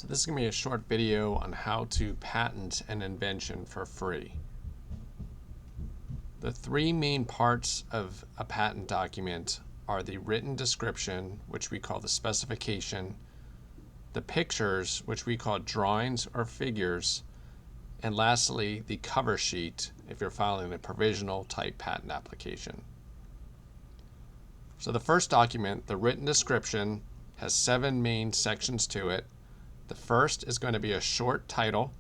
So this is going to be a short video on how to patent an invention for free. The three main parts of a patent document are the written description, which we call the specification, the pictures, which we call drawings or figures, and lastly, the cover sheet if you're filing a provisional type patent application. So the first document, the written description, has 7 main sections to it. The first is going to be a short title.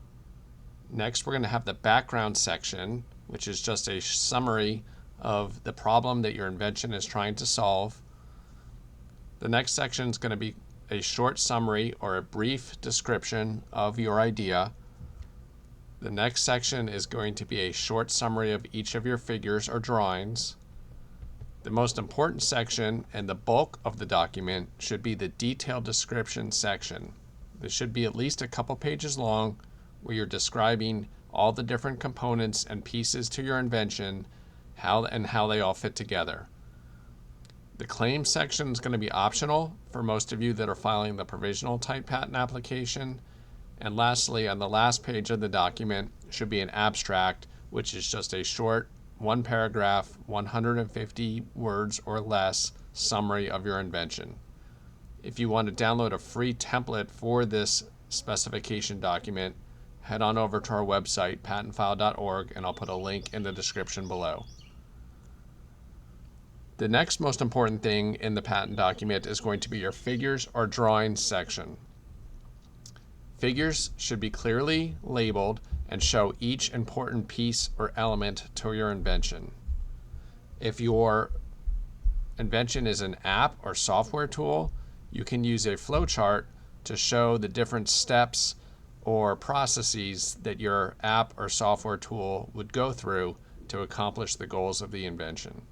Next, we're going to have the background section, which is just a summary of the problem that your invention is trying to solve. The next section is going to be a short summary or a brief description of your idea. The next section is going to be a short summary of each of your figures or drawings. The most important section and the bulk of the document should be the detailed description section. This should be at least a couple pages long, where you're describing all the different components and pieces to your invention, how they all fit together. The claim section is going to be optional for most of you that are filing the provisional type patent application. And lastly, on the last page of the document should be an abstract, which is just a short 1-paragraph, 150 words or less summary of your invention. If you want to download a free template for this specification document, head on over to our website, patentfile.org, and I'll put a link in the description below. The next most important thing in the patent document is going to be your figures or drawings section. Figures should be clearly labeled and show each important piece or element to your invention. If your invention is an app or software tool, you can use a flowchart to show the different steps or processes that your app or software tool would go through to accomplish the goals of the invention.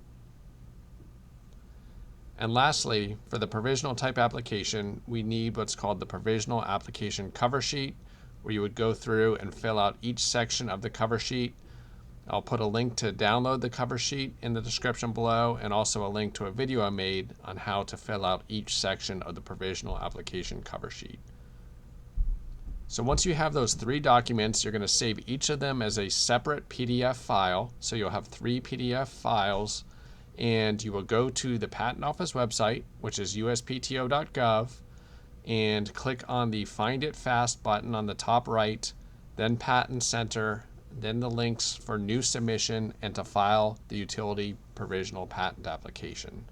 And lastly, for the provisional type application, we need what's called the provisional application cover sheet, where you would go through and fill out each section of the cover sheet. I'll put a link to download the cover sheet in the description below, and also a link to a video I made on how to fill out each section of the provisional application cover sheet. So once you have those 3 documents, you're going to save each of them as a separate PDF file. So you'll have 3 PDF files, and you will go to the Patent Office website, which is uspto.gov, and click on the Find It Fast button on the top right, then Patent Center, then the links for new submission and to file the utility provisional patent application.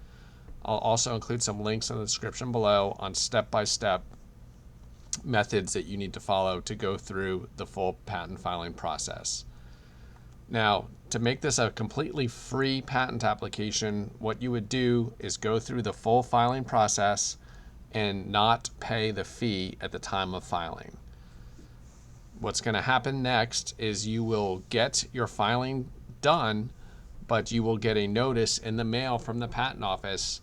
I'll also include some links in the description below on step-by-step methods that you need to follow to go through the full patent filing process. Now, to make this a completely free patent application, what you would do is go through the full filing process and not pay the fee at the time of filing. What's going to happen next is you will get your filing done, but you will get a notice in the mail from the Patent Office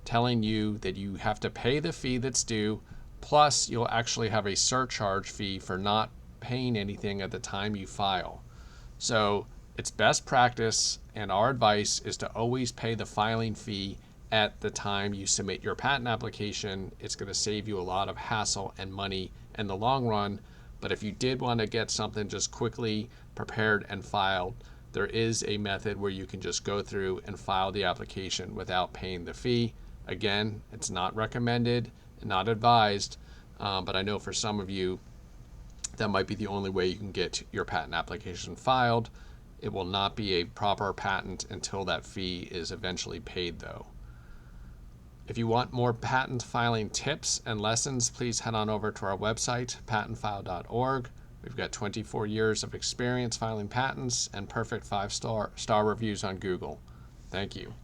telling you that you have to pay the fee that's due, plus you'll actually have a surcharge fee for not paying anything at the time you file. So it's best practice, and our advice is to always pay the filing fee at the time you submit your patent application. It's going to save you a lot of hassle and money in the long run. But if you did want to get something just quickly prepared and filed, there is a method where you can just go through and file the application without paying the fee. Again, it's not recommended and not advised, but I know for some of you that might be the only way you can get your patent application filed. It will not be a proper patent until that fee is eventually paid, though. If you want more patent filing tips and lessons, please head on over to our website, patentfile.org. We've got 24 years of experience filing patents and perfect 5-star reviews on Google. Thank you.